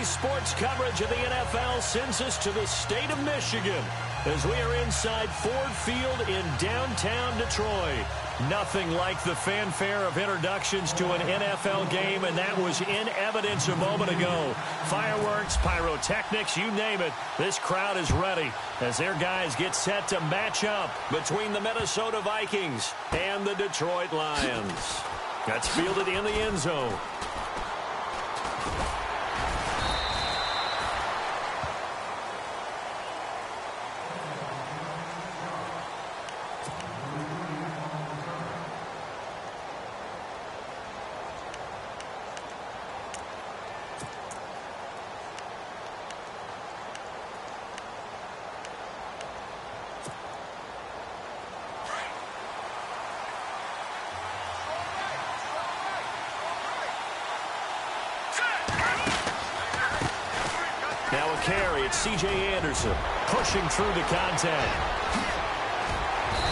sports coverage of the NFL sends us to the state of Michigan as we are inside Ford Field in downtown Detroit. Nothing like the fanfare of introductions to an NFL game, and that was in evidence a moment ago. Fireworks, pyrotechnics, you name it. This crowd is ready as their guys get set to match up between the Minnesota Vikings and the Detroit Lions. That's fielded in the end zone. Now a carry, it's C.J. Anderson pushing through the contact.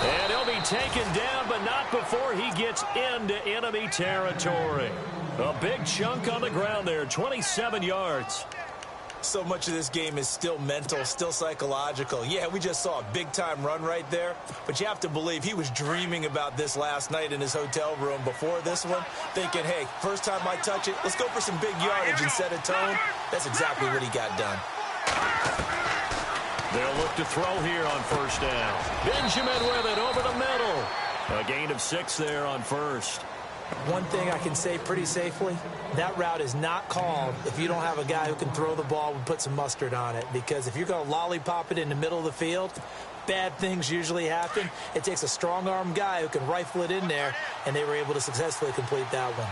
And he'll be taken down, but not before he gets into enemy territory. A big chunk on the ground there, 27 yards. So much of this game is still mental, still psychological. Yeah, we just saw a big-time run right there, but you have to believe he was dreaming about this last night in his hotel room before this one, thinking, hey, first time I touch it, let's go for some big yardage and set a tone. That's exactly what he got done. They'll look to throw here on first down. Benjamin with it over the middle. A gain of 6 there on first. One thing I can say pretty safely, that route is not called if you don't have a guy who can throw the ball and put some mustard on it. Because if you're going to lollipop it in the middle of the field, bad things usually happen. It takes a strong-arm guy who can rifle it in there, and they were able to successfully complete that one.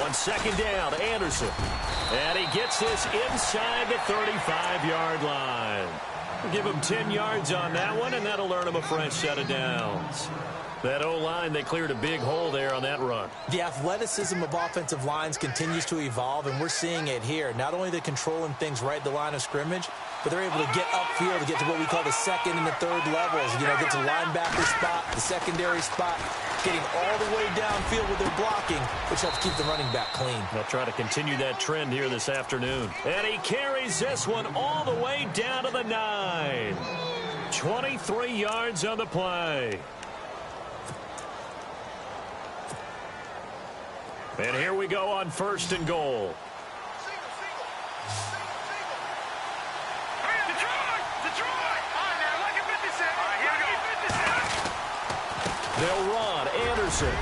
On second down, Anderson. And he gets this inside the 35-yard line. Give him 10 yards on that one, and that'll earn him a fresh set of downs. That O-line, they cleared a big hole there on that run. The athleticism of offensive lines continues to evolve, and we're seeing it here. Not only are they controlling things right at the line of scrimmage, but they're able to get upfield to get to what we call the second and the third levels. You know, get to linebacker spot, the secondary spot, getting all the way downfield with their blocking, which helps keep the running back clean. They'll try to continue that trend here this afternoon. And he carries this one all the way down to the 9. 23 yards on the play. And here we go on first and goal. They'll run. Anderson.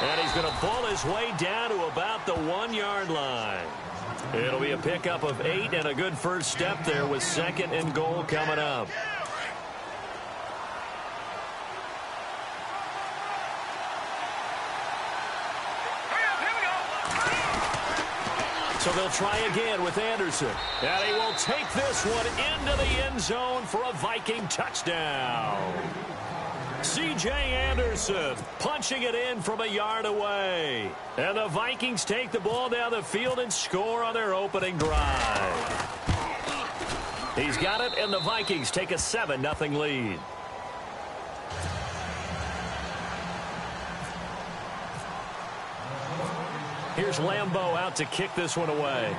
And he's going to pull his way down to about the 1-yard line. It'll be a pickup of 8 and a good first step there with second and goal coming up. So they'll try again with Anderson. And he will take this one into the end zone for a Viking touchdown. C.J. Anderson punching it in from a yard away. And the Vikings take the ball down the field and score on their opening drive. He's got it, and the Vikings take a 7-0 lead. Here's Lambeau out to kick this one away.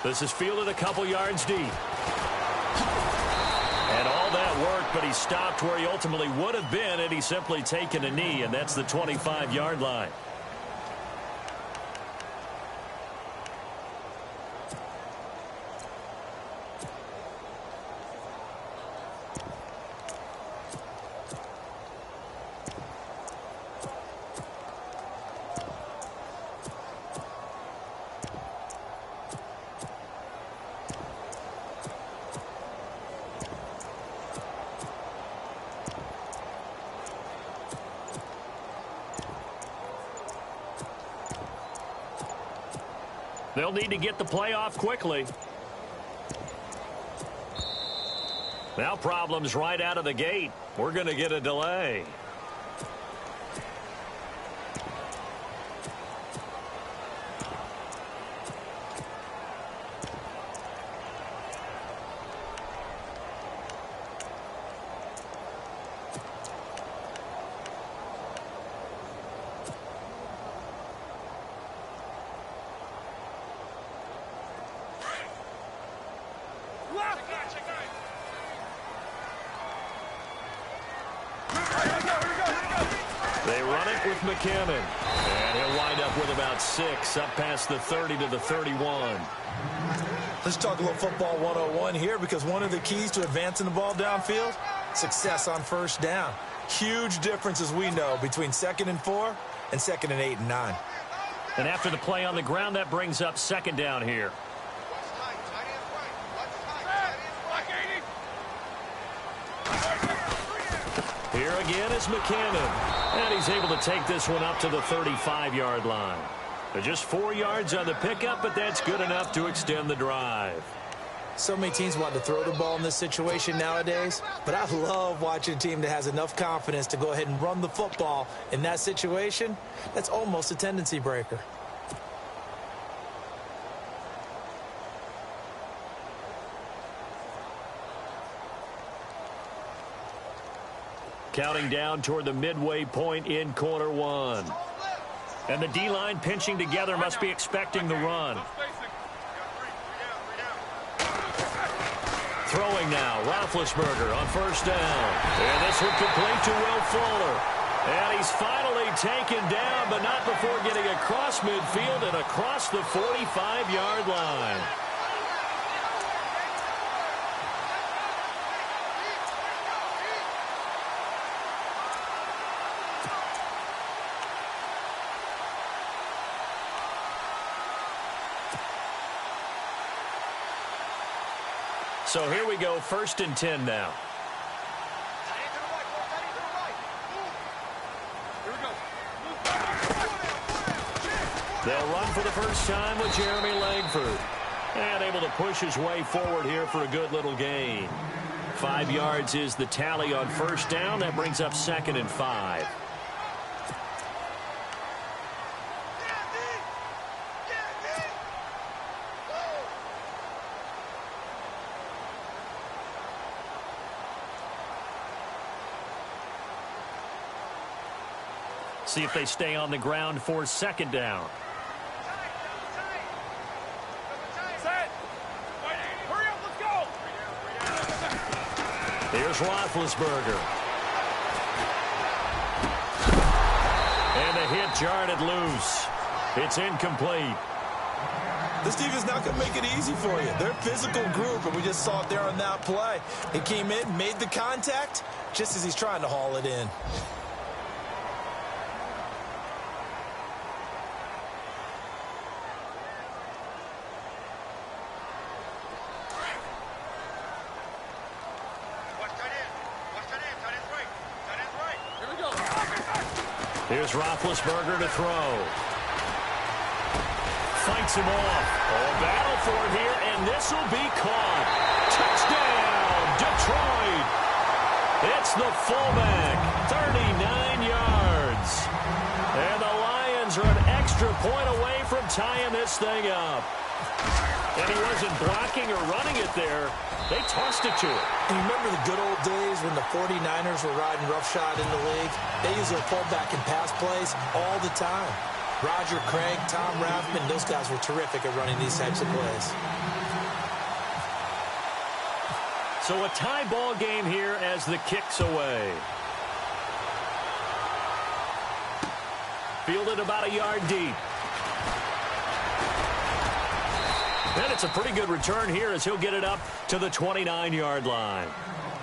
This is fielded a couple yards deep. And all that work, but he stopped where he ultimately would have been had he simply taken a knee, and that's the 25-yard line. They'll need to get the play off quickly. Now problems right out of the gate. We're going to get a delay. They run it with McKinnon. And he'll wind up with about 6, up past the 30 to the 31. Let's talk a little football 101 here, because one of the keys to advancing the ball downfield, success on first down. Huge difference, as we know, between 2nd and 4 and 2nd and 8 and 9. And after the play on the ground, that brings up 2nd down here. Here again is McKinnon. And he's able to take this one up to the 35-yard line. They're just 4 yards on the pickup, but that's good enough to extend the drive. So many teams want to throw the ball in this situation nowadays, but I love watching a team that has enough confidence to go ahead and run the football in that situation. That's almost a tendency breaker. Counting down toward the midway point in quarter 1. And the D-line pinching together must be expecting the run. Throwing now, Roethlisberger on first down. And this one complete to Will Fuller. And he's finally taken down, but not before getting across midfield and across the 45-yard line. So here we go, 1st and 10 now. They'll run for the first time with Jeremy Langford. And able to push his way forward here for a good little gain. 5 yards is the tally on first down. That brings up 2nd and 5. See if they stay on the ground for 2nd down. Here's Roethlisberger. And the hit jarred it loose. It's incomplete. This defense not going to make it easy for you. They're a physical group, and we just saw it there on that play. He came in, made the contact, just as he's trying to haul it in. Here's Roethlisberger to throw. Fights him off. Oh, battle for it here, and this will be caught. Touchdown, Detroit. It's the fullback, 39 yards. And the Lions are an extra point away from tying this thing up. And he wasn't blocking or running it there. They tossed it to him. And you remember the good old days when the 49ers were riding roughshod in the league? They used their fullback in pass plays all the time. Roger Craig, Tom Rathman, those guys were terrific at running these types of plays. So a tie ball game here as the kick's away. Fielded about a yard deep. And it's a pretty good return here as he'll get it up to the 29-yard line.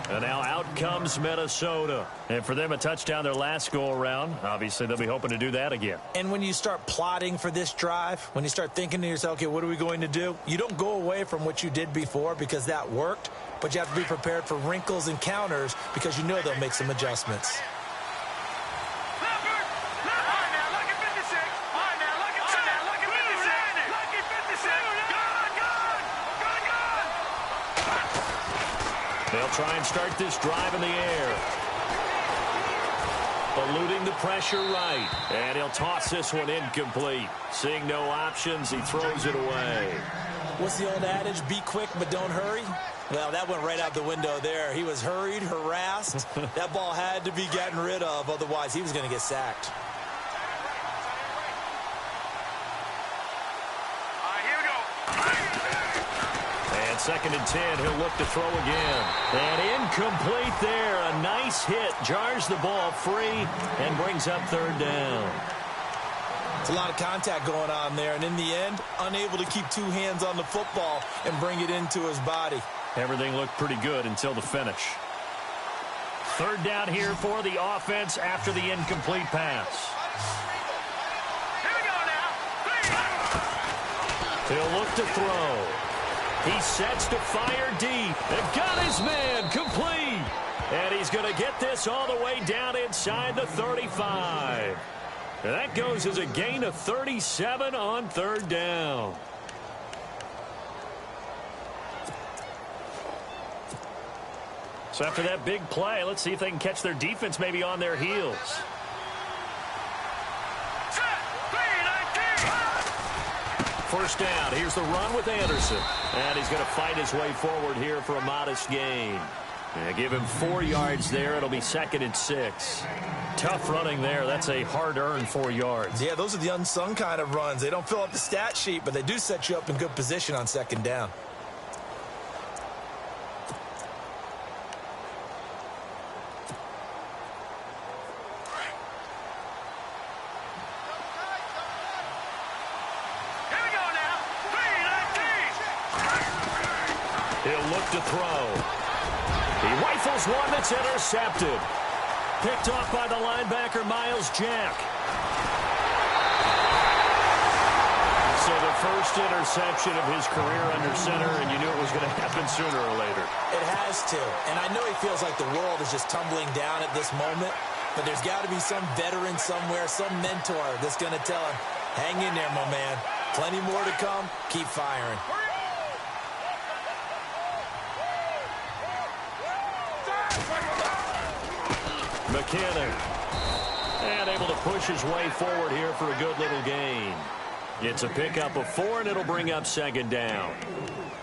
And now out comes Minnesota. And for them, a touchdown their last go-around. Obviously, they'll be hoping to do that again. And when you start plotting for this drive, when you start thinking to yourself, okay, what are we going to do? You don't go away from what you did before because that worked, but you have to be prepared for wrinkles and counters because you know they'll make some adjustments. They'll try and start this drive in the air. Eluding the pressure right. And he'll toss this one incomplete. Seeing no options, he throws it away. What's the old adage? Be quick, but don't hurry. Well, that went right out the window there. He was hurried, harassed. That ball had to be gotten rid of. Otherwise, he was going to get sacked. 2nd and 10. He'll look to throw again. And incomplete there. A nice hit. Jars the ball free and brings up 3rd down. It's a lot of contact going on there, and in the end, unable to keep 2 hands on the football and bring it into his body. Everything looked pretty good until the finish. 3rd down here for the offense after the incomplete pass. Here we go now. He'll look to throw. He sets to fire deep and got his man complete. And he's going to get this all the way down inside the 35. And that goes as a gain of 37 on 3rd down. So after that big play, let's see if they can catch their defense maybe on their heels. First down. Here's the run with Anderson. And he's going to fight his way forward here for a modest gain. Yeah, give him 4 yards there. It'll be 2nd and 6. Tough running there. That's a hard-earned 4 yards. Yeah, those are the unsung kind of runs. They don't fill up the stat sheet, but they do set you up in good position on 2nd down. He'll look to throw. He rifles one that's intercepted. Picked off by the linebacker, Miles Jack. So the first interception of his career under center, and you knew it was going to happen sooner or later. It has to. And I know he feels like the world is just tumbling down at this moment, but there's got to be some veteran somewhere, some mentor that's going to tell him, hang in there, my man. Plenty more to come. Keep firing. McKinnon. And able to push his way forward here for a good little gain. It's a pickup of 4, and it'll bring up 2nd down.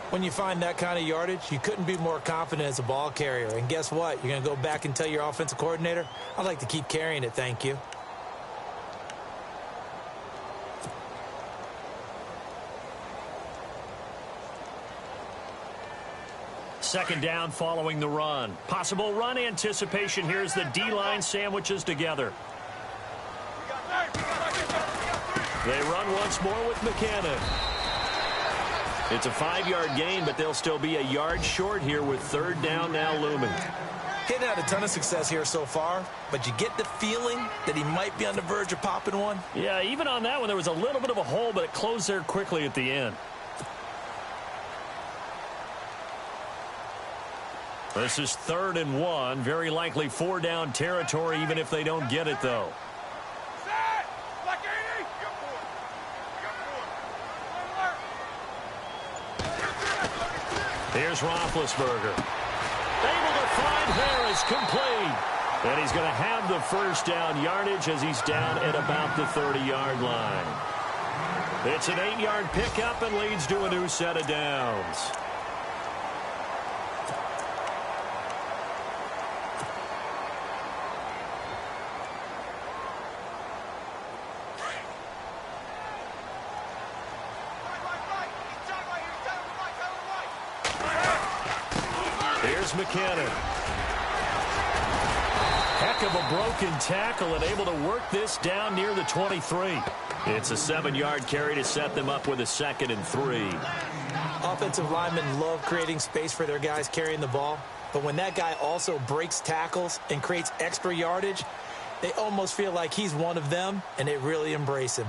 When you find that kind of yardage, you couldn't be more confident as a ball carrier. And guess what? You're going to go back and tell your offensive coordinator, I'd like to keep carrying it, thank you. Second down following the run. Possible run anticipation. Here's the D-line sandwiches together. They run once more with McKinnon. It's a 5-yard gain, but they'll still be a yard short here with 3rd down now looming. He hadn't had a ton of success here so far, but you get the feeling that he might be on the verge of popping one. Yeah, even on that one, there was a little bit of a hole, but it closed there quickly at the end. This is 3rd and 1. Very likely 4-down territory, even if they don't get it, though. Here's Roethlisberger. Able to find Harris, complete. And he's going to have the 1st down yardage as he's down at about the 30-yard line. It's an 8-yard pickup and leads to a new set of downs. Here's McKinnon. Heck of a broken tackle and able to work this down near the 23. It's a 7-yard carry to set them up with a 2nd and 3. Offensive linemen love creating space for their guys carrying the ball, but when that guy also breaks tackles and creates extra yardage, they almost feel like he's one of them, and they really embrace him.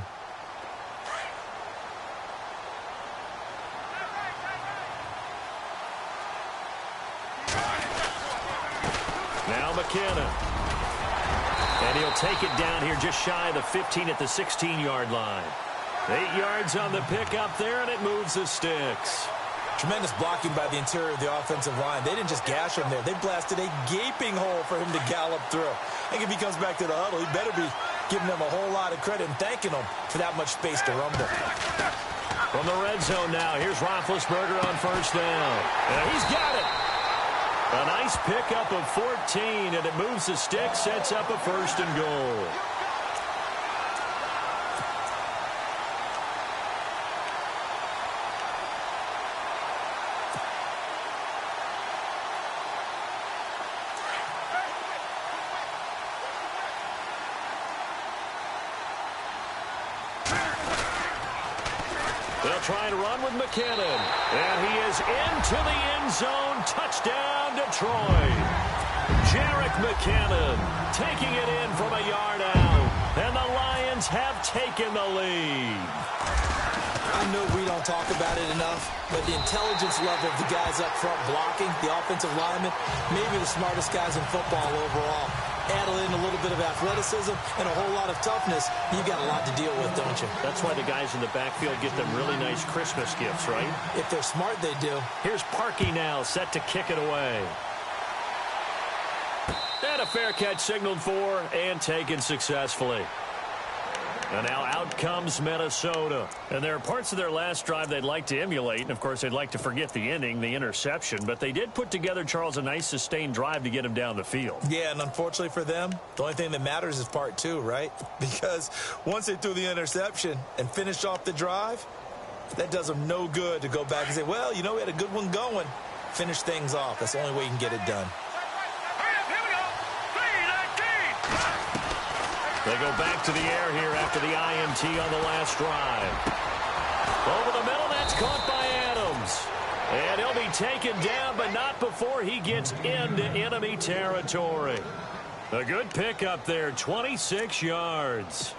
Now McKinnon. And he'll take it down here just shy of the 15 at the 16-yard line. 8 yards on the pickup there, and it moves the sticks. Tremendous blocking by the interior of the offensive line. They didn't just gash him there. They blasted a gaping hole for him to gallop through. I think if he comes back to the huddle, he better be giving them a whole lot of credit and thanking them for that much space to rumble. From the red zone now, here's Roethlisberger on 1st down. And he's got it. A nice pickup of 14, and it moves the stick, sets up a 1st and goal. They'll try and run with McKinnon. And he is into the end zone. Touchdown, Detroit. Jerick McKinnon taking it in from a yard out. And the Lions have taken the lead. I know we don't talk about it enough, but the intelligence level of the guys up front blocking, the offensive linemen, maybe the smartest guys in football overall. Add in a little bit of athleticism and a whole lot of toughness, you got a lot to deal with, don't you? That's why the guys in the backfield get them really nice Christmas gifts, right? If they're smart, they do. Here's Parkey now, set to kick it away. And a fair catch signaled for and taken successfully. And now out comes Minnesota. And there are parts of their last drive they'd like to emulate. And, of course, they'd like to forget the ending, the interception. But they did put together, Charles, a nice sustained drive to get him down the field. Yeah, and unfortunately for them, the only thing that matters is part two, right? Because once they threw the interception and finished off the drive, that does them no good to go back and say, well, you know, we had a good one going. Finish things off. That's the only way you can get it done. They go back to the air here after the INT on the last drive. Over the middle, that's caught by Adams. And he'll be taken down, but not before he gets into enemy territory. A good pickup there, 26 yards.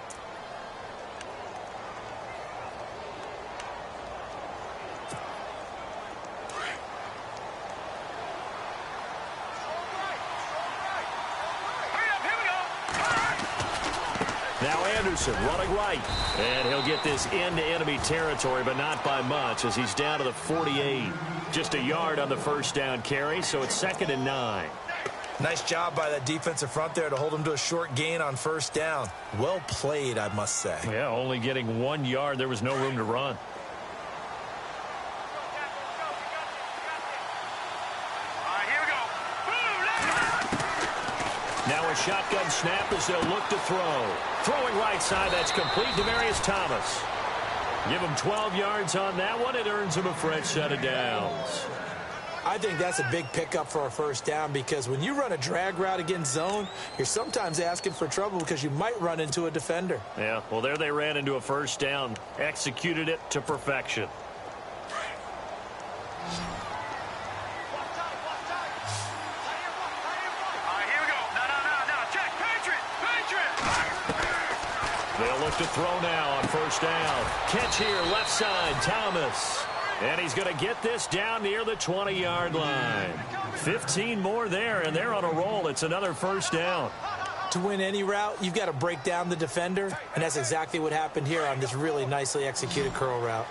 Now Anderson running right. And he'll get this into enemy territory, but not by much as he's down to the 48. Just a yard on the first down carry, so it's 2nd and 9. Nice job by that defensive front there to hold him to a short gain on first down. Well played, I must say. Yeah, only getting 1 yard. There was no room to run. Now a shotgun snap as they'll look to throw. Throwing right side, that's complete. Demaryius Thomas. Give him 12 yards on that one. It earns him a fresh set of downs. I think that's a big pickup for a first down because when you run a drag route against zone, you're sometimes asking for trouble because you might run into a defender. Yeah, well, there they ran into a first down. Executed it to perfection. They'll look to throw now on first down. Catch here, left side, Thomas. And he's going to get this down near the 20-yard line. 15 more there, and they're on a roll. It's another first down. To win any route, you've got to break down the defender, and that's exactly what happened here on this really nicely executed curl route.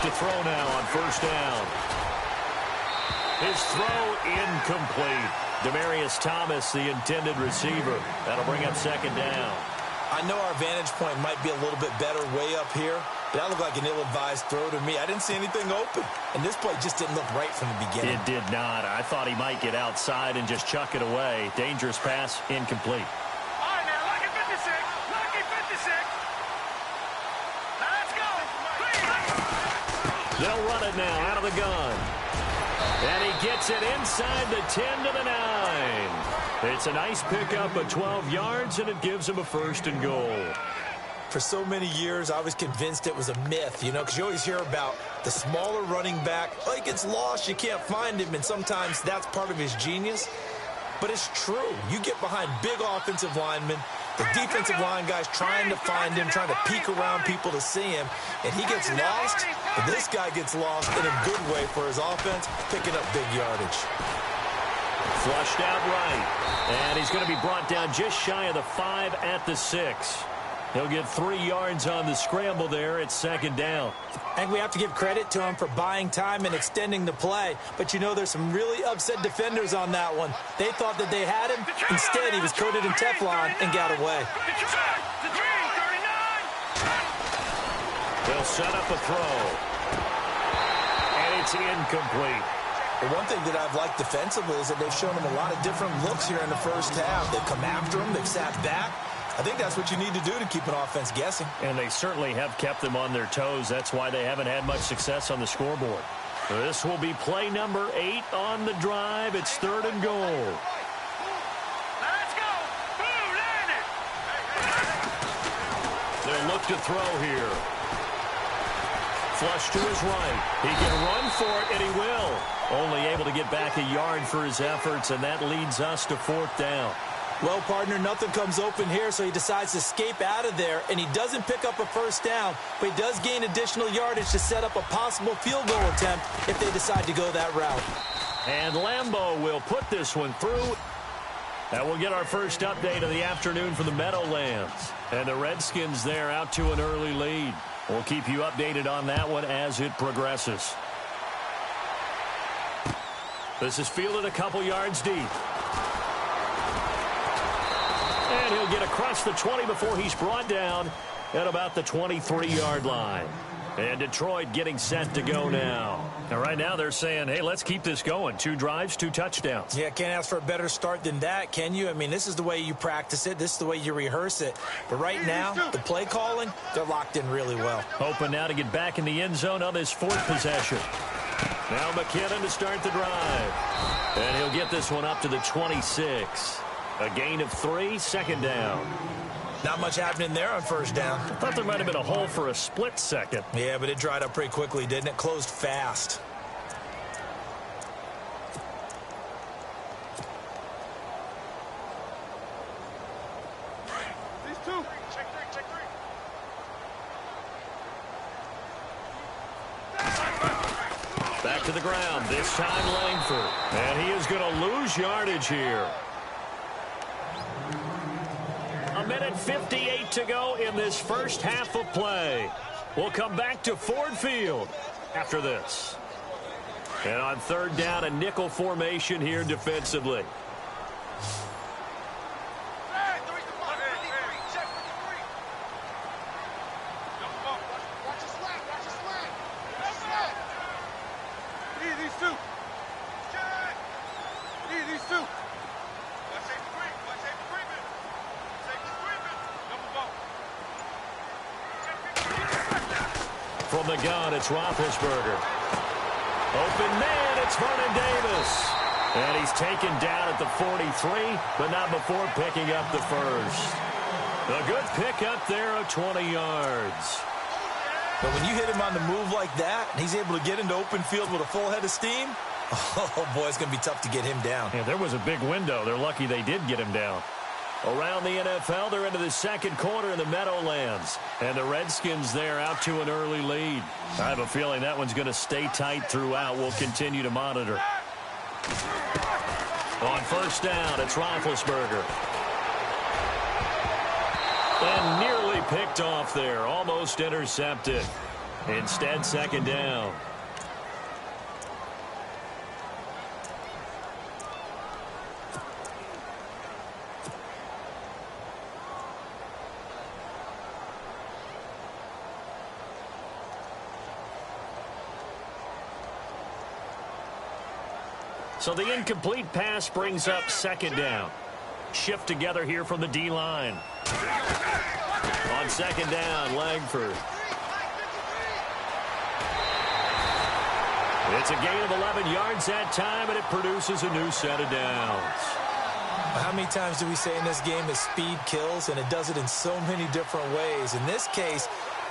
To throw now on first down. His throw incomplete. Demaryius Thomas, the intended receiver. That'll bring up 2nd down. I know our vantage point might be a little bit better way up here, but that looked like an ill-advised throw to me. I didn't see anything open, and this play just didn't look right from the beginning. It did not. I thought he might get outside and just chuck it away. Dangerous pass, incomplete. They'll run it now out of the gun. And he gets it inside the 10 to the 9. It's a nice pickup of 12 yards, and it gives him a 1st and goal. For so many years, I was convinced it was a myth, you know, because you always hear about the smaller running back. Oh, he gets lost, you can't find him, and sometimes that's part of his genius. But it's true. You get behind big offensive linemen, the defensive line guys trying to find him, trying to peek around people to see him, and he gets lost. But this guy gets lost in a good way for his offense, picking up big yardage. Flushed out right. And he's going to be brought down just shy of the 5 at the 6. He'll get 3 yards on the scramble there at 2nd down. I think we have to give credit to him for buying time and extending the play. But, you know, there's some really upset defenders on that one. They thought that they had him. Instead, he was coated in Teflon and got away. They'll set up a throw. And it's incomplete. The one thing that I've liked defensively is that they've shown him a lot of different looks here in the first half. They've come after him. They've sat back. I think that's what you need to do to keep an offense guessing. And they certainly have kept them on their toes. That's why they haven't had much success on the scoreboard. This will be play number 8 on the drive. It's 3rd and goal. Let's go. Boom, land it. They'll look to throw here. Flush to his right. He can run for it, and he will. Only able to get back a yard for his efforts, and that leads us to 4th down. Well, partner, nothing comes open here, so he decides to escape out of there, and he doesn't pick up a first down, but he does gain additional yardage to set up a possible field goal attempt if they decide to go that route. And Lambeau will put this one through. That will get our first update of the afternoon for the Meadowlands. And the Redskins there out to an early lead. We'll keep you updated on that one as it progresses. This is fielded a couple yards deep. And he'll get across the 20 before he's brought down at about the 23-yard line. And Detroit getting set to go now. And right now they're saying, hey, let's keep this going. 2 drives, 2 touchdowns. Yeah, can't ask for a better start than that, can you? I mean, this is the way you practice it. This is the way you rehearse it. But right now, the play calling, they're locked in really well. Hoping now to get back in the end zone on this 4th possession. Now McKinnon to start the drive. And he'll get this one up to the 26. A gain of 3, 2nd down. Not much happening there on first down. I thought there might have been a hole for a split second. Yeah, but it dried up pretty quickly, didn't it? Closed fast. These 2. Check 3. Back to the ground, this time Langford. And he is going to lose yardage here. 1:58 to go in this first half of play. We'll come back to Ford Field after this. And on 3rd down, a nickel formation here defensively. Hey, 3 to 5. 53. Check 53. Watch your slack. Watch your slack. These 2. Check. These 2. Watch safety creep. Watch safety creeping. Safety creeping. Double ball. From the gun, it's Roethlisberger. Open man, it's Vernon Davis. And he's taken down at the 43, but not before picking up the first. A good pickup there of 20 yards. But when you hit him on the move like that, and he's able to get into open field with a full head of steam, oh, boy, it's going to be tough to get him down. Yeah, there was a big window. They're lucky they did get him down. Around the NFL, they're into the 2nd quarter in the Meadowlands. And the Redskins there out to an early lead. I have a feeling that one's going to stay tight throughout. We'll continue to monitor. On first down, it's Roethlisberger. And nearly picked off there. Almost intercepted. Instead, 2nd down. So the incomplete pass brings up 2nd down. Shift together here from the D-line. On 2nd down, Langford. It's a gain of 11 yards that time, and it produces a new set of downs. How many times do we say in this game that speed kills, and it does it in so many different ways? In this case,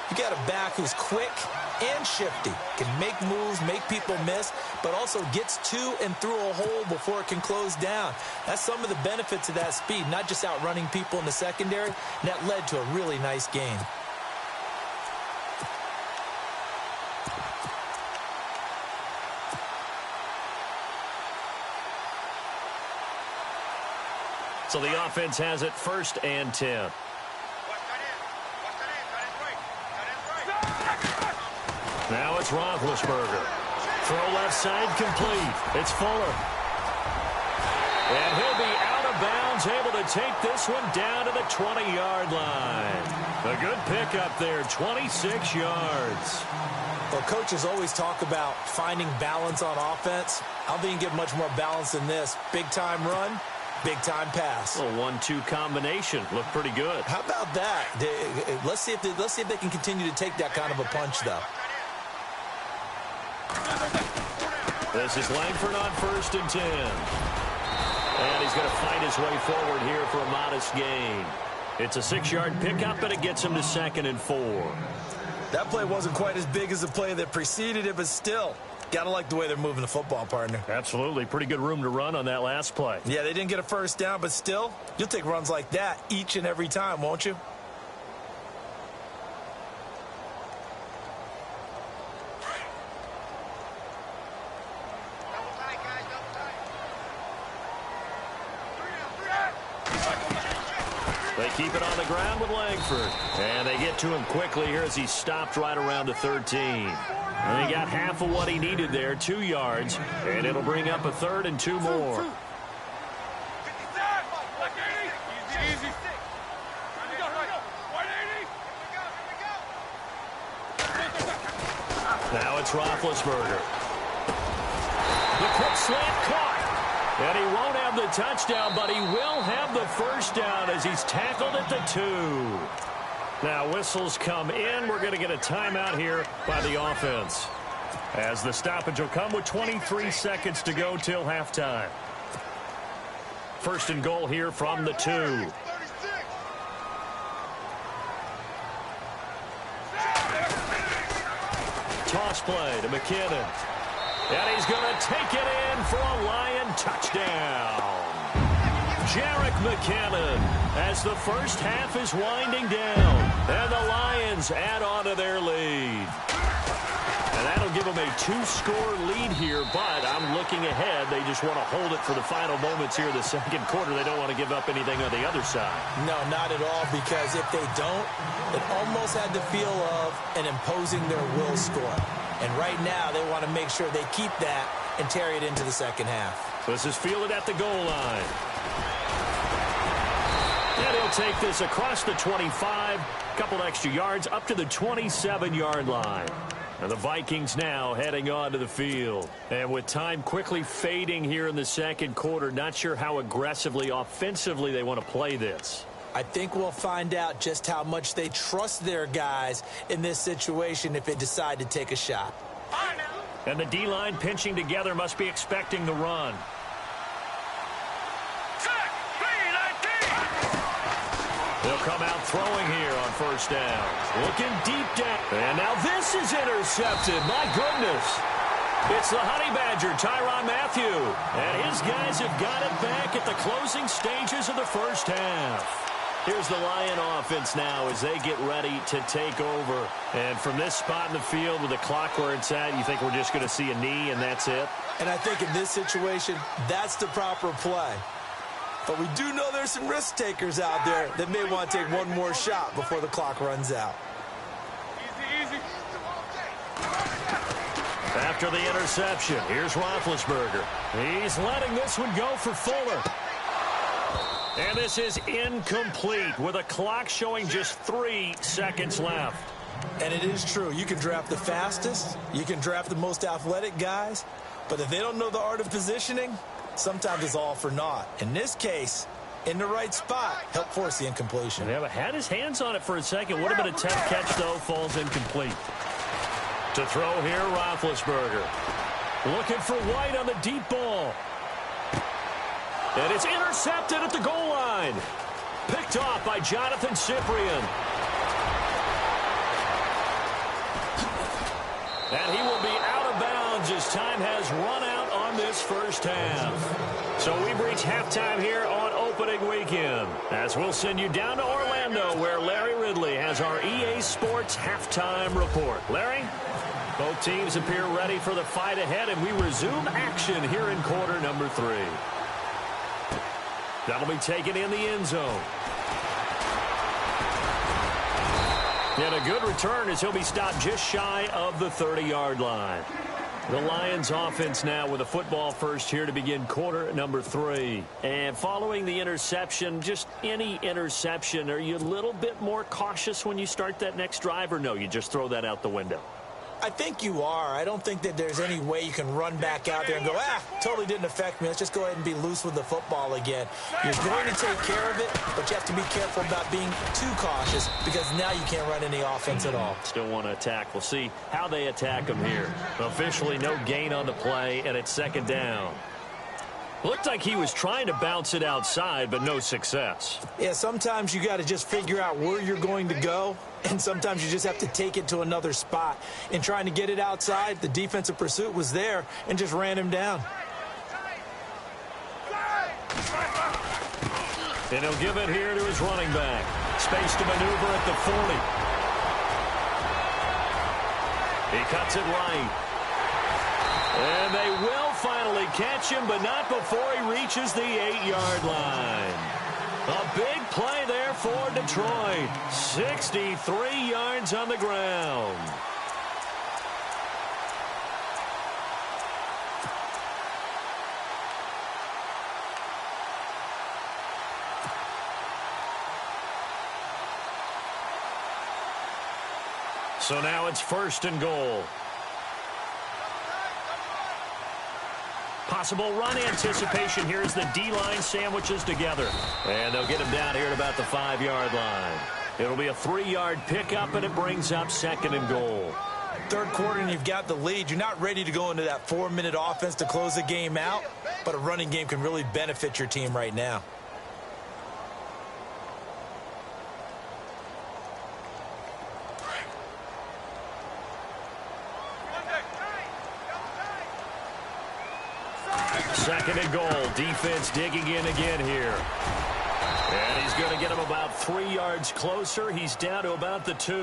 you got a back who's quick and shifty, can make moves, make people miss, but also gets to and through a hole before it can close down. That's some of the benefits of that speed, not just outrunning people in the secondary, and that led to a really nice gain. So the offense has it 1st and 10. Now it's Roethlisberger. Throw left side complete. It's Fuller. And he'll be out of bounds, able to take this one down to the 20-yard line. A good pickup there, 26 yards. Well, coaches always talk about finding balance on offense. I don't think you can get much more balance than this. Big-time run, big-time pass. A 1-2 combination. Looked pretty good. How about that? Let's see if they can continue to take that kind of a punch, though. This is Langford on 1st and 10. And he's going to fight his way forward here for a modest gain. It's a 6-yard pickup, and it gets him to 2nd and 4. That play wasn't quite as big as the play that preceded it, but still, gotta like the way they're moving the football, partner. Absolutely. Pretty good room to run on that last play. Yeah, they didn't get a first down, but still, you'll take runs like that each and every time, won't you? They keep it on the ground with Langford. And they get to him quickly here as he stopped right around the 13. And he got half of what he needed there, 2 yards. And it'll bring up a 3rd and 2 more. Now it's Roethlisberger. The quick slant caught. And he won't have the touchdown, but he will have the first down as he's tackled at the 2. Now whistles come in. We're going to get a timeout here by the offense, as the stoppage will come with 23 seconds to go till halftime. 1st and goal here from the 2. Toss play to McKinnon. And he's going to take it in for a Lion touchdown. Jerick McKinnon as the first half is winding down. And the Lions add on to their lead. And that'll give them a 2-score lead here, but I'm looking ahead. They just want to hold it for the final moments here in the 2nd quarter. They don't want to give up anything on the other side. No, not at all, because if they don't, it almost had the feel of an imposing their will score. And right now, they want to make sure they keep that and carry it into the 2nd half. This is fielded at the goal line. And he'll take this across the 25, couple extra yards up to the 27-yard line. And the Vikings now heading onto the field. And with time quickly fading here in the 2nd quarter, not sure how aggressively, offensively they want to play this. I think we'll find out just how much they trust their guys in this situation if they decide to take a shot. And the D-line pinching together must be expecting the run. They'll come out throwing here on 1st down. Looking deep down. And now this is intercepted. My goodness. It's the Honey Badger, Tyrann Mathieu. And his guys have got it back at the closing stages of the 1st half. Here's the Lion offense now as they get ready to take over. And from this spot in the field with the clock where it's at, you think we're just going to see a knee and that's it? And I think in this situation, that's the proper play. But we do know there's some risk takers out there that may want to take one more shot before the clock runs out. Easy. After the interception, here's Roethlisberger. He's letting this one go for Fuller. And this is incomplete with a clock showing just 3 seconds left. And it is true. You can draft the fastest. You can draft the most athletic guys. But if they don't know the art of positioning, sometimes it's all for naught. In this case, in the right spot, help force the incompletion. Yeah, but had his hands on it for a second. Would have been a tough catch, though. Falls incomplete. To throw here, Roethlisberger. Looking for White on the deep ball. And it's intercepted at the goal line. Picked off by Jonathan Cyprien. And he will be out of bounds as time has run out on this 1st half. So we've reached halftime here on opening weekend, as we'll send you down to Orlando, where Larry Ridley has our EA Sports halftime report. Larry? Both teams appear ready for the fight ahead, and we resume action here in quarter number 3. That'll be taken in the end zone. And a good return as he'll be stopped just shy of the 30-yard line. The Lions offense now with a football first here to begin quarter number 3. And following the interception, just any interception, are you a little bit more cautious when you start that next drive, or no, you just throw that out the window? I think you are. I don't think that there's any way you can run back out there and go, totally didn't affect me. Let's just go ahead and be loose with the football again. You're going to take care of it, but you have to be careful about being too cautious because now you can't run any offense at all. Still want to attack. We'll see how they attack him here. Officially no gain on the play, and it's second down. Looked like he was trying to bounce it outside, but no success. Yeah, sometimes you got to just figure out where you're going to go, and sometimes you just have to take it to another spot. In trying to get it outside, the defensive pursuit was there and just ran him down. And he'll give it here to his running back. Space to maneuver at the 40. He cuts it right. And they will finally catch him, but not before he reaches the 8-yard line. A big play there for Detroit. 63 yards on the ground. So now it's 1st and goal. Possible run anticipation here as the D-line sandwiches together. And they'll get him down here at about the 5-yard line. It'll be a 3-yard pickup, and it brings up 2nd and goal. Third quarter, and you've got the lead. You're not ready to go into that 4-minute offense to close the game out, but a running game can really benefit your team right now. Second and goal. Defense digging in again here. And he's going to get him about 3 yards closer. He's down to about the 2.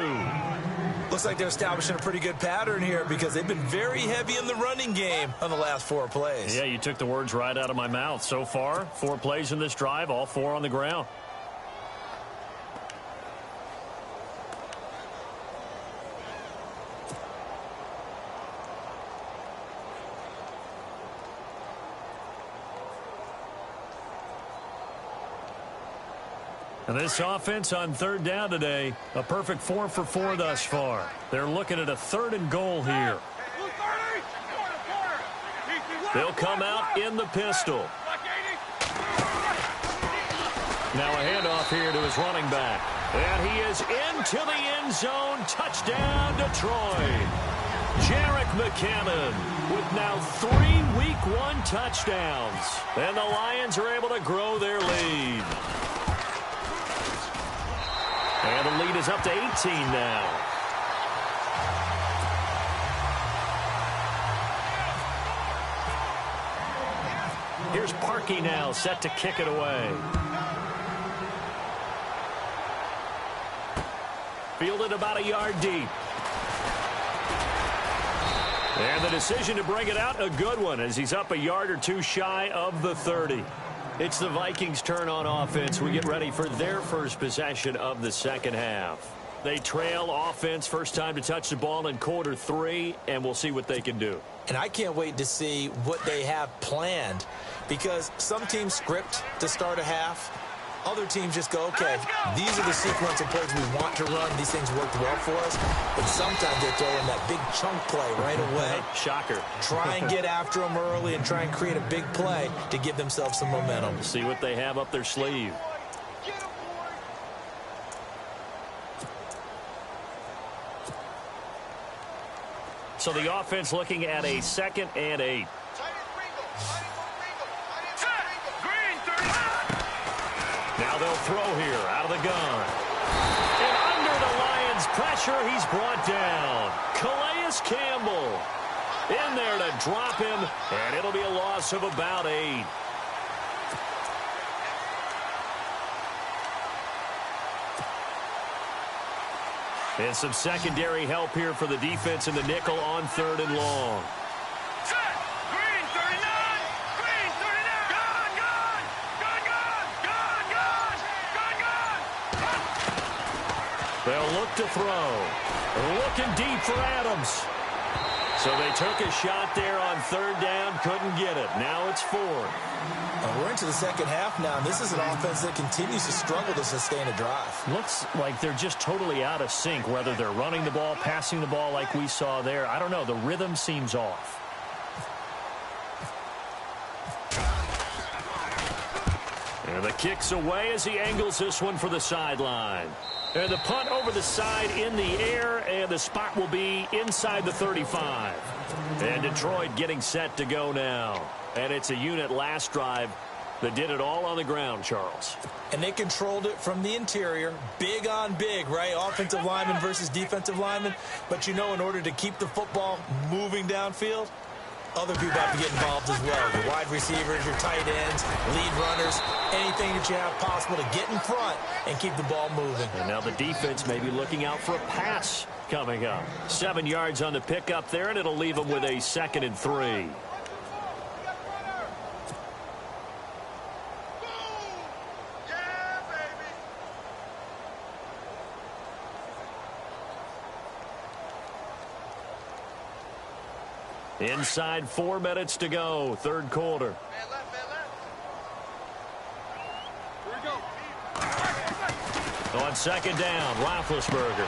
Looks like they're establishing a pretty good pattern here because they've been very heavy in the running game on the last 4 plays. Yeah, you took the words right out of my mouth. So far, 4 plays in this drive, all 4 on the ground. And this offense on 3rd down today, a perfect 4 for 4 thus far. They're looking at a 3rd and goal here. They'll come out in the pistol. Now a handoff here to his running back. And he is into the end zone. Touchdown, Detroit. Jerick McKinnon with now 3 Week 1 touchdowns. And the Lions are able to grow their lead. And the lead is up to 18 now. Here's Parkey now, set to kick it away. Fielded about a yard deep. And the decision to bring it out, a good one, as he's up a yard or 2 shy of the 30. It's the Vikings' turn on offense. We get ready for their first possession of the second half. They trail offense, first time to touch the ball in quarter 3, and we'll see what they can do. And I can't wait to see what they have planned because some teams script to start a half. Other teams just go, okay, these are the sequence of plays we want to run. These things worked well for us. But sometimes they throw in that big chunk play right away. Shocker. Try and get after them early and try and create a big play to give themselves some momentum. See what they have up their sleeve. So the offense looking at a 2nd and 8. Now they'll throw here out of the gun. And under the Lions' pressure, he's brought down. Calais Campbell in there to drop him, and it'll be a loss of about 8. And some secondary help here for the defense in the nickel on 3rd and long. They'll look to throw. Looking deep for Adams. So they took a shot there on third down, couldn't get it. Now it's fourth. We're into the second half now, and this is an offense that continues to struggle to sustain a drive. Looks like they're just totally out of sync, whether they're running the ball, passing the ball like we saw there. I don't know. The rhythm seems off. And the kick's away as he angles this one for the sideline. And the punt over the side in the air, and the spot will be inside the 35. And Detroit getting set to go now. And it's a unit last drive that did it all on the ground, Charles. And they controlled it from the interior. Big on big, right? Offensive lineman versus defensive lineman. But you know, in order to keep the football moving downfield, other people have to get involved as well. Your wide receivers, your tight ends, lead runners, anything that you have possible to get in front and keep the ball moving. And now the defense may be looking out for a pass coming up. 7 yards on the pickup there, and it'll leave them with a 2nd and 3. Inside 4 minutes to go, third quarter. Man left, man left. Here we go. On second down, Roethlisberger.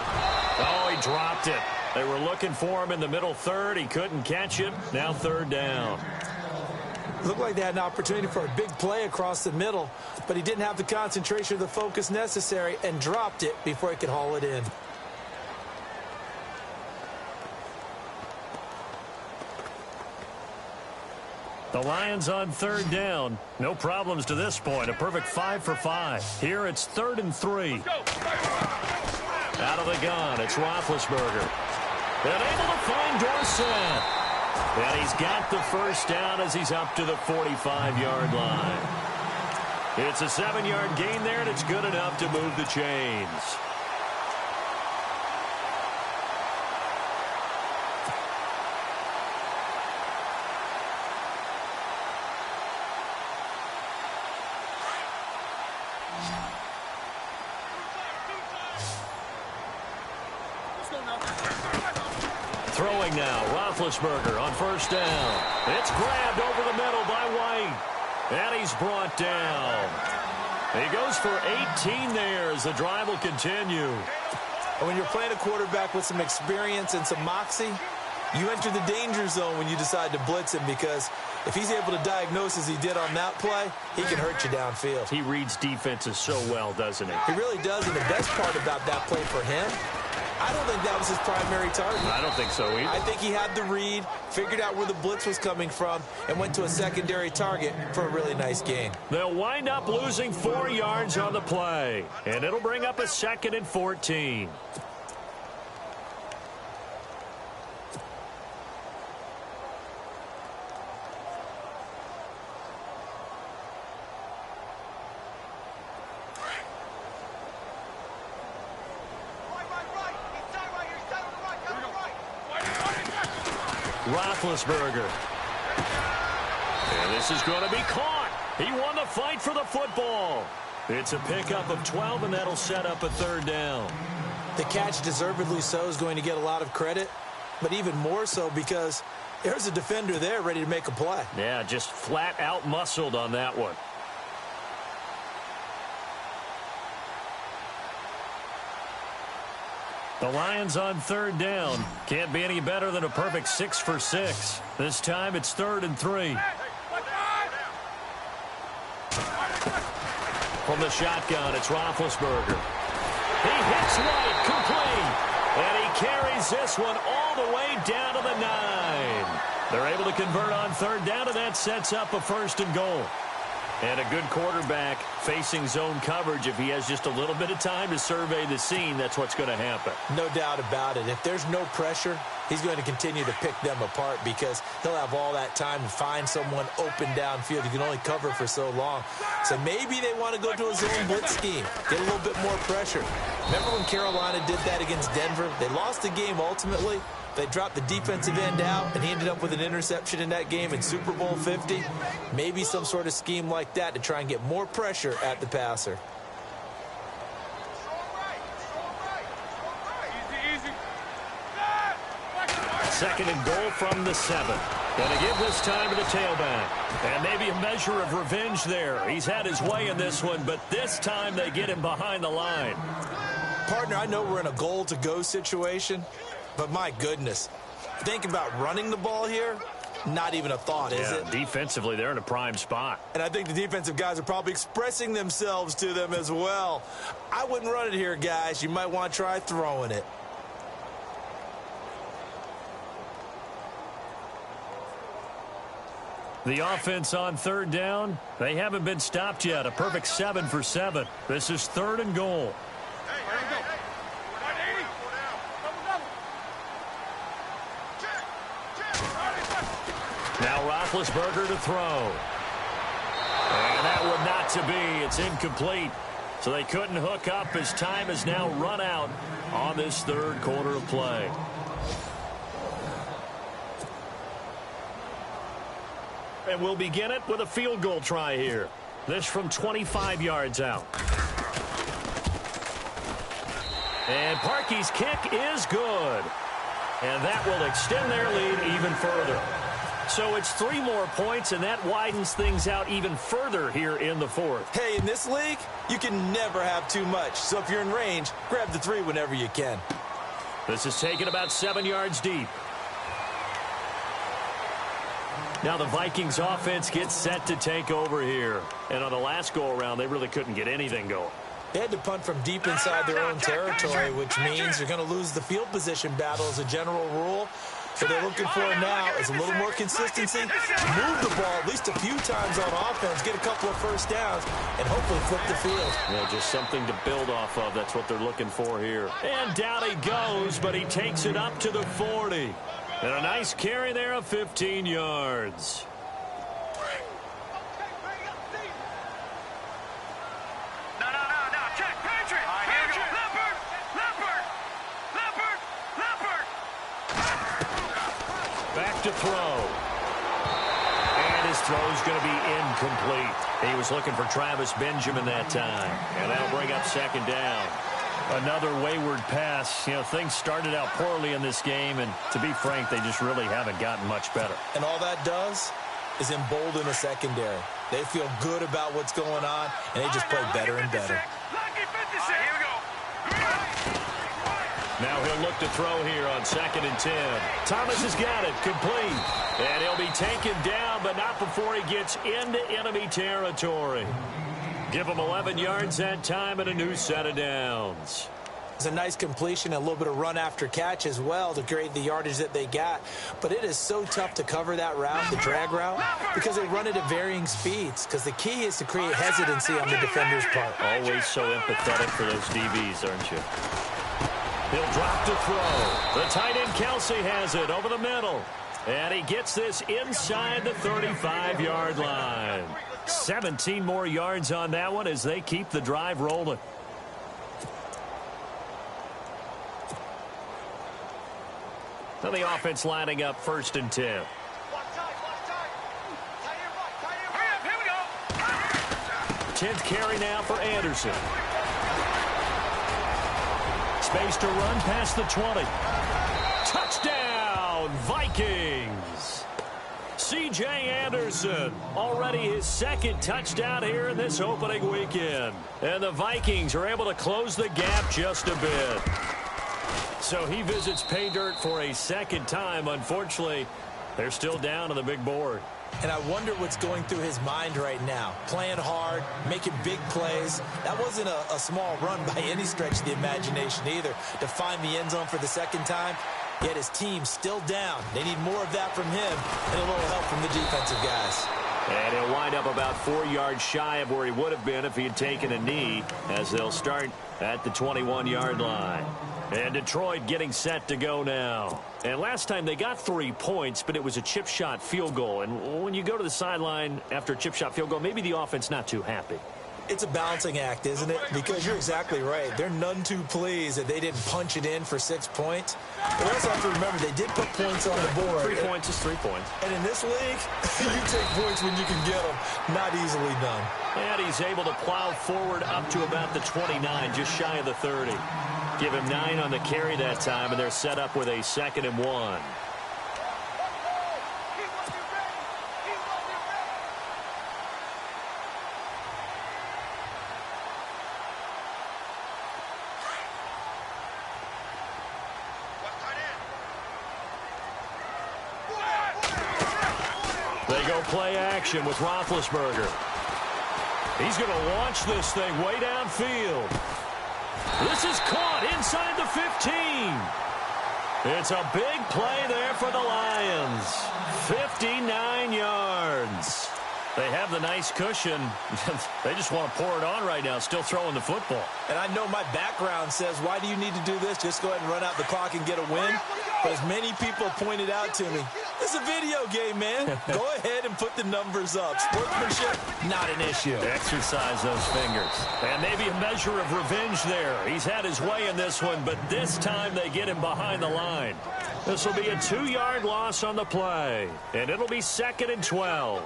Oh, he dropped it. They were looking for him in the middle third. He couldn't catch it. Now third down. Looked like they had an opportunity for a big play across the middle, but he didn't have the concentration or the focus necessary and dropped it before he could haul it in. The Lions on third down. No problems to this point. A perfect 5 for 5. Here it's 3rd and 3. Out of the gun, it's Roethlisberger. And able to find Dorsett. And he's got the first down as he's up to the 45-yard line. It's a 7-yard gain there, and it's good enough to move the chains. Throwing now, Roethlisberger on first down. It's grabbed over the middle by White. And he's brought down. He goes for 18 there as the drive will continue. And when you're playing a quarterback with some experience and some moxie, you enter the danger zone when you decide to blitz him, because if he's able to diagnose as he did on that play, he can hurt you downfield. He reads defenses so well, doesn't he? He really does, and the best part about that play for him, I don't think that was his primary target. I don't think so either. I think he had the read, figured out where the blitz was coming from, and went to a secondary target for a really nice gain. They'll wind up losing 4 yards on the play, and it'll bring up a 2nd and 14. Roethlisberger. And this is going to be caught. He won the fight for the football. It's a pickup of 12, and that'll set up a 3rd down. The catch, deservedly so, is going to get a lot of credit, but even more so because there's a defender there ready to make a play. Yeah, just flat out muscled on that one. The Lions on 3rd down. Can't be any better than a perfect 6 for 6. This time it's 3rd and 3. From the shotgun, it's Roethlisberger. He hits White, complete. And he carries this one all the way down to the 9. They're able to convert on 3rd down, and that sets up a 1st and goal. And a good quarterback facing zone coverage. If he has just a little bit of time to survey the scene, that's what's going to happen. No doubt about it. If there's no pressure, he's going to continue to pick them apart because he'll have all that time to find someone open downfield. He can only cover for so long. So maybe they want to go to a zone blitz scheme, get a little bit more pressure. Remember when Carolina did that against Denver? They lost the game ultimately. They dropped the defensive end out, and he ended up with an interception in that game in Super Bowl 50. Maybe some sort of scheme like that to try and get more pressure at the passer. Second and goal from the 7. Going to give this time to the tailback. And maybe a measure of revenge there. He's had his way in this one, but this time they get him behind the line. Partner, I know we're in a goal-to-go situation, but my goodness, think about running the ball here. Not even a thought, is it? Defensively, they're in a prime spot. And I think the defensive guys are probably expressing themselves to them as well. I wouldn't run it here, guys. You might want to try throwing it. The offense on third down, they haven't been stopped yet. A perfect 7 for 7. This is 3rd and goal. Now Roethlisberger to throw. And that one not to be. It's incomplete. So they couldn't hook up as time has now run out on this third quarter of play. And we'll begin it with a field goal try here. This from 25 yards out. And Parkey's kick is good. And that will extend their lead even further. So it's 3 more points, and that widens things out even further here in the 4th. Hey, in this league, you can never have too much. So if you're in range, grab the 3 whenever you can. This is taken about 7 yards deep. Now the Vikings offense gets set to take over here. And on the last go-around, they really couldn't get anything going. They had to punt from deep inside their own territory, which means you're going to lose the field position battle as a general rule. What they're looking for now is a little more consistency, move the ball at least a few times on offense, get a couple of first downs, and hopefully flip the field. Yeah, just something to build off of. That's what they're looking for here. And down he goes, but he takes it up to the 40. And a nice carry there of 15 yards. Back to throw. And his throw's going to be incomplete. He was looking for Travis Benjamin that time. And that'll bring up 2nd down. Another wayward pass. You know, things started out poorly in this game, and to be frank, they just really haven't gotten much better. And all that does is embolden the secondary. They feel good about what's going on, and they just play better and better. Now he'll look to throw here on 2nd and 10. Thomas has got it, complete. And he'll be taken down, but not before he gets into enemy territory. Give him 11 yards that time and a new set of downs. It's a nice completion, a little bit of run after catch as well to create the yardage that they got. But it is so tough to cover that route, the drag route, because they run it at varying speeds. Because the key is to create hesitancy on the defender's part. Always so empathetic for those DBs, aren't you? He'll drop to throw. The tight end Kelsey has it over the middle. And he gets this inside the 35-yard line. 17 more yards on that one as they keep the drive rolling. So the offense lining up 1st and 10. 10th carry now for Anderson. Space to run past the 20. Touchdown, Vikings. C.J. Anderson, already his 2nd touchdown here in this opening weekend. And the Vikings are able to close the gap just a bit. So he visits pay dirt for a 2nd time. Unfortunately, they're still down on the big board. And I wonder what's going through his mind right now. Playing hard, making big plays. That wasn't a small run by any stretch of the imagination either. To find the end zone for the 2nd time, yet his team still down. They need more of that from him and a little help from the defensive guys. And he'll wind up about 4 yards shy of where he would have been if he had taken a knee, as they'll start at the 21-yard line. And Detroit getting set to go now. And last time they got 3 points, but it was a chip shot field goal. And when you go to the sideline after a chip shot field goal, maybe the offense not too happy. It's a balancing act, isn't it? Because you're exactly right. They're none too pleased that they didn't punch it in for 6 points. But also have to remember, they did put points on the board. 3 points is 3 points. And in this league, you take points when you can get them. Not easily done. And he's able to plow forward up to about the 29, just shy of the 30. Give him 9 on the carry that time, and they're set up with a 2nd and 1. They go play action with Roethlisberger. He's going to launch this thing way downfield. This is caught inside the 15. It's a big play there for the Lions. 59 yards. They have the nice cushion. They just want to pour it on right now, still throwing the football. And I know my background says, why do you need to do this? Just go ahead and run out the clock and get a win. But as many people pointed out to me, it's a video game, man. Go ahead and put the numbers up. Sportsmanship, not an issue. Exercise those fingers. And maybe a measure of revenge there. He's had his way in this one, but this time they get him behind the line. This will be a 2-yard loss on the play. And it'll be 2nd and 12.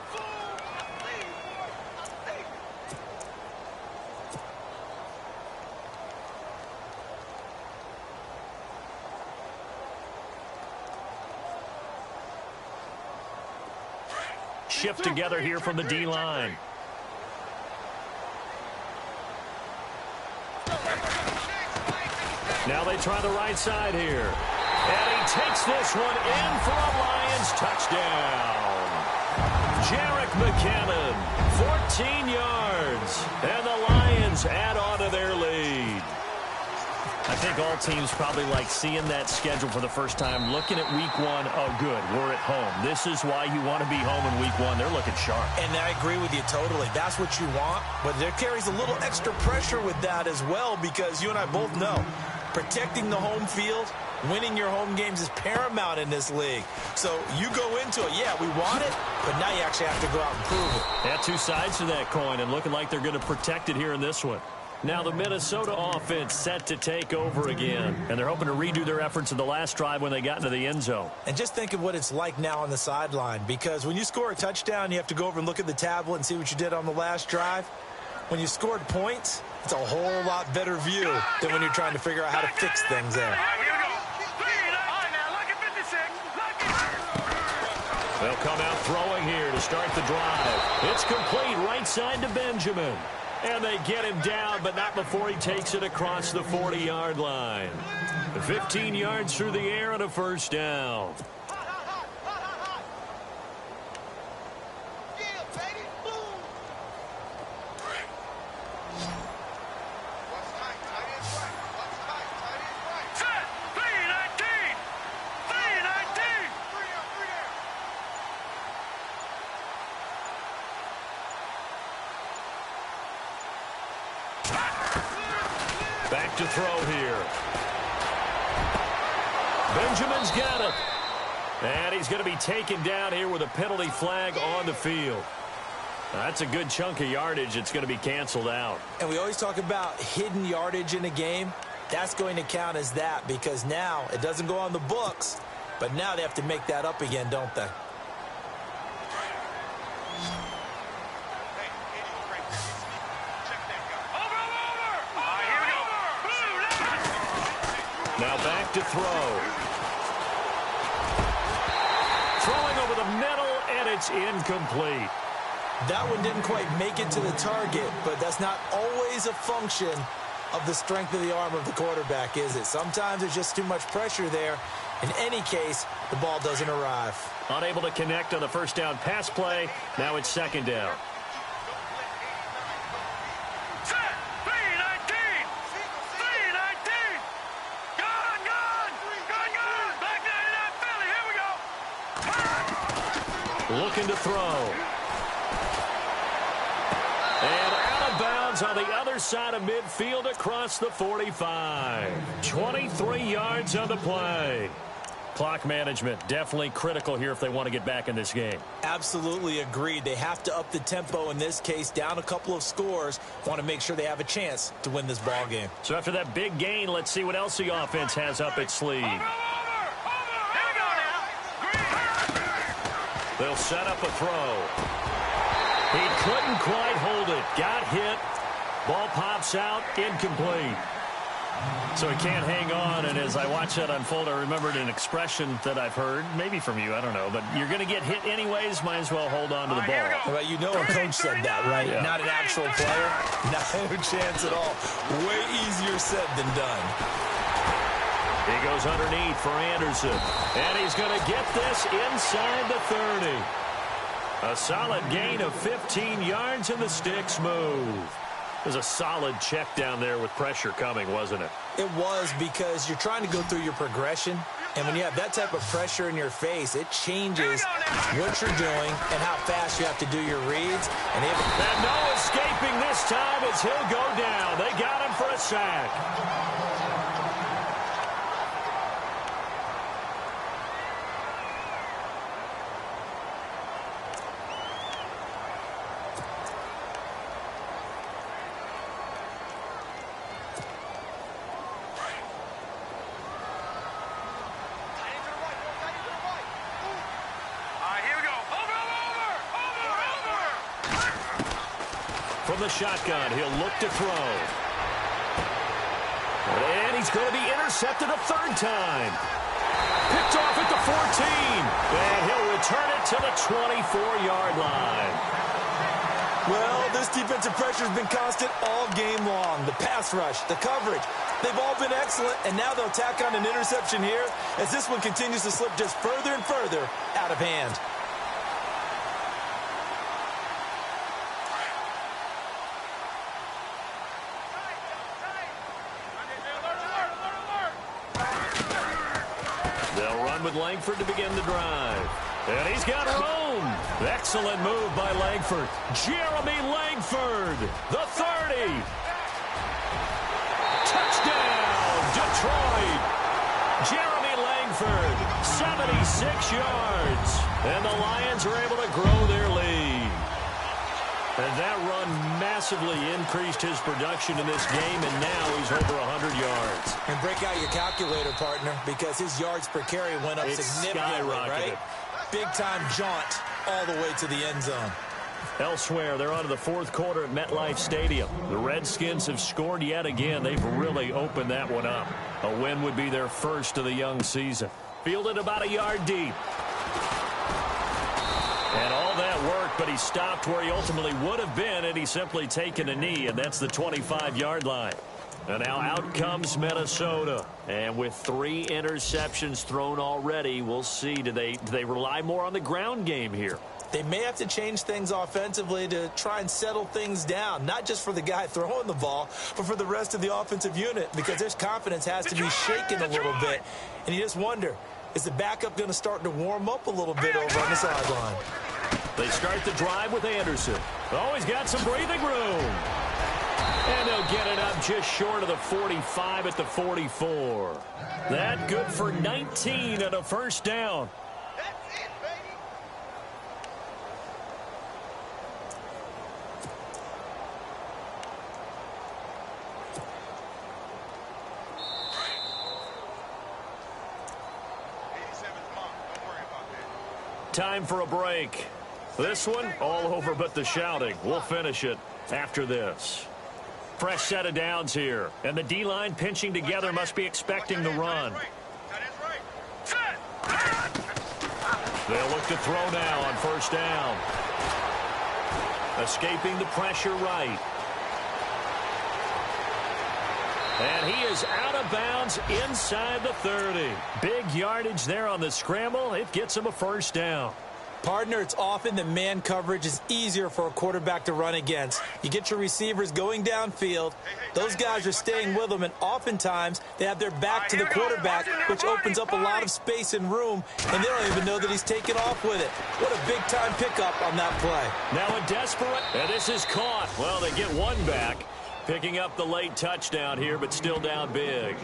Shift together here from the D-line. Now they try the right side here. And he takes this one in for a Lions touchdown. Jerick McKinnon, 14 yards. And the Lions add on to their lead. I think all teams probably like seeing that schedule for the first time, looking at week 1. Oh, good, we're at home. This is why you want to be home in week 1. They're looking sharp. And I agree with you totally. That's what you want. But there carries a little extra pressure with that as well, because you and I both know protecting the home field, winning your home games is paramount in this league. So you go into it, yeah, we want it, but now you actually have to go out and prove it. Yeah, two sides to that coin, and looking like they're going to protect it here in this one. Now the Minnesota offense set to take over again. And they're hoping to redo their efforts in the last drive when they got into the end zone. And just think of what it's like now on the sideline. Because when you score a touchdown, you have to go over and look at the tablet and see what you did on the last drive. When you scored points, it's a whole lot better view than when you're trying to figure out how to fix things there. They'll come out throwing here to start the drive. It's complete right side to Benjamin. And they get him down, but not before he takes it across the 40-yard line. 15 yards through the air and a first down. Back to throw here. Benjamin's got it. And he's going to be taken down here with a penalty flag on the field. That's a good chunk of yardage. It's going to be canceled out. And we always talk about hidden yardage in a game. That's going to count as that, because now it doesn't go on the books, but now they have to make that up again, don't they? Now back to throw. Throwing over the middle, and it's incomplete. That one didn't quite make it to the target, but that's not always a function of the strength of the arm of the quarterback, is it? Sometimes there's just too much pressure there. In any case, the ball doesn't arrive. Unable to connect on the first down pass play. Now it's second down. Looking to throw. And out of bounds on the other side of midfield across the 45. 23 yards on the play. Clock management definitely critical here if they want to get back in this game. Absolutely agreed. They have to up the tempo in this case, down a couple of scores. Want to make sure they have a chance to win this ball game. So after that big gain, let's see what else the offense has up its sleeve. They'll set up a throw. He couldn't quite hold it. Got hit. Ball pops out. Incomplete. So he can't hang on, and as I watch that unfold, I remembered an expression that I've heard, maybe from you, I don't know, but you're going to get hit anyways, might as well hold on to the ball. Well, you know a coach said that, right? Yeah. Not an actual player. No chance at all. Way easier said than done. He goes underneath for Anderson, and he's going to get this inside the 30. A solid gain of 15 yards, and the sticks move. There's a solid check down there with pressure coming, wasn't it? It was, because you're trying to go through your progression, and when you have that type of pressure in your face, it changes what you're doing and how fast you have to do your reads. And no escaping this time as he'll go down. They got him for a sack. From the shotgun, he'll look to throw. And he's going to be intercepted a third time. Picked off at the 14. And he'll return it to the 24-yard line. Well, this defensive pressure has been constant all game long. The pass rush, the coverage, they've all been excellent, and now they'll tack on an interception here as this one continues to slip just further and further out of hand. With Langford to begin the drive. And he's got room. Excellent move by Langford. Jeremy Langford, the 30. Touchdown, Detroit. Jeremy Langford, 76 yards. And the Lions are able to grow their lead. And that run massively increased his production in this game, and now he's over 100 yards. And break out your calculator, partner, because his yards per carry went up significantly, right? Big-time jaunt all the way to the end zone. Elsewhere, they're on to the fourth quarter at MetLife Stadium. The Redskins have scored yet again. They've really opened that one up. A win would be their first of the young season. Fielded about a yard deep. And all that work, but he stopped where he ultimately would have been had he simply taken a knee, and that's the 25-yard line. And now out comes Minnesota. And with 3 interceptions thrown already, we'll see. Do they rely more on the ground game here? They may have to change things offensively to try and settle things down, not just for the guy throwing the ball, but for the rest of the offensive unit, because their confidence has to be shaken a little bit. And you just wonder, is the backup going to start to warm up a little bit over on the sideline? They start the drive with Anderson. Oh, he's got some breathing room. And they'll get it up just short of the 45 at the 44. That good for 19 and a first down. That's it, baby. Time for a break. This one, all over but the shouting. We'll finish it after this. Fresh set of downs here. And the D-line pinching together must be expecting the run. They'll look to throw now on first down. Escaping the pressure right. And he is out of bounds inside the 30. Big yardage there on the scramble. It gets him a first down. Partner, it's often that man coverage is easier for a quarterback to run against. You get your receivers going downfield. Those guys are staying with them, and oftentimes they have their back to the quarterback, which opens up a lot of space and room, and they don't even know that he's taken off with it. What a big-time pickup on that play. Now a desperate, and this is caught. Well, they get one back. Picking up the late touchdown here, but still down big.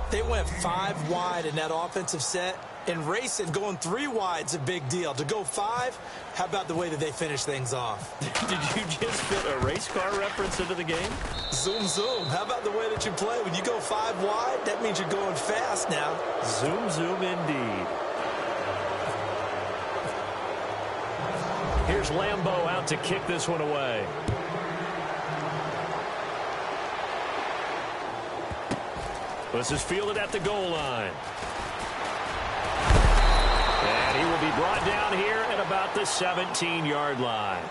They went 5 wide in that offensive set, and racing going 3 wide's a big deal. To go 5, how about the way that they finish things off? Did you just fit a race car reference into the game? Zoom, zoom. How about the way that you play? When you go 5 wide, that means you're going fast now. Zoom, zoom indeed. Here's Lambeau out to kick this one away. This is fielded at the goal line. And he will be brought down here at about the 17-yard line.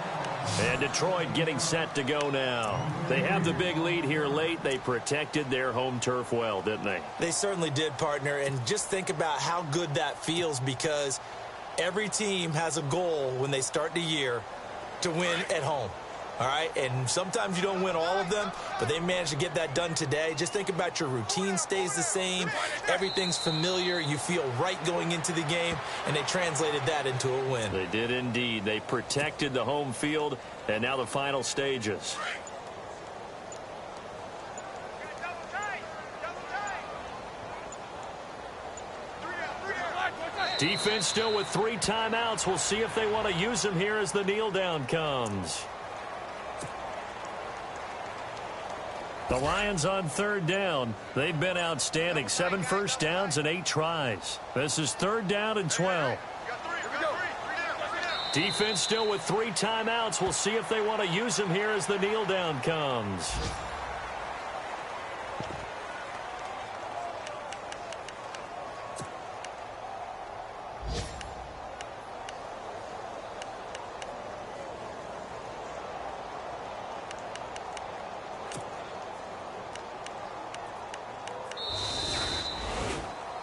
And Detroit getting set to go now. They have the big lead here late. They protected their home turf well, didn't they? They certainly did, partner. And just think about how good that feels, because Every team has a goal when they start the year to win at home. All right, and sometimes you don't win all of them, but they managed to get that done today. Just think about your routine stays the same. Everything's familiar. You feel right going into the game, and they translated that into a win. They did indeed. They protected the home field, and now the final stages. Defense still with 3 timeouts. We'll see if they want to use them here as the kneel down comes. The Lions on 3rd down. They've been outstanding. 7 first downs and 8 tries. This is 3rd down and 12. Defense still with 3 timeouts. We'll see if they want to use them here as the kneel down comes.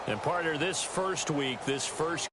And partner, this first week, this first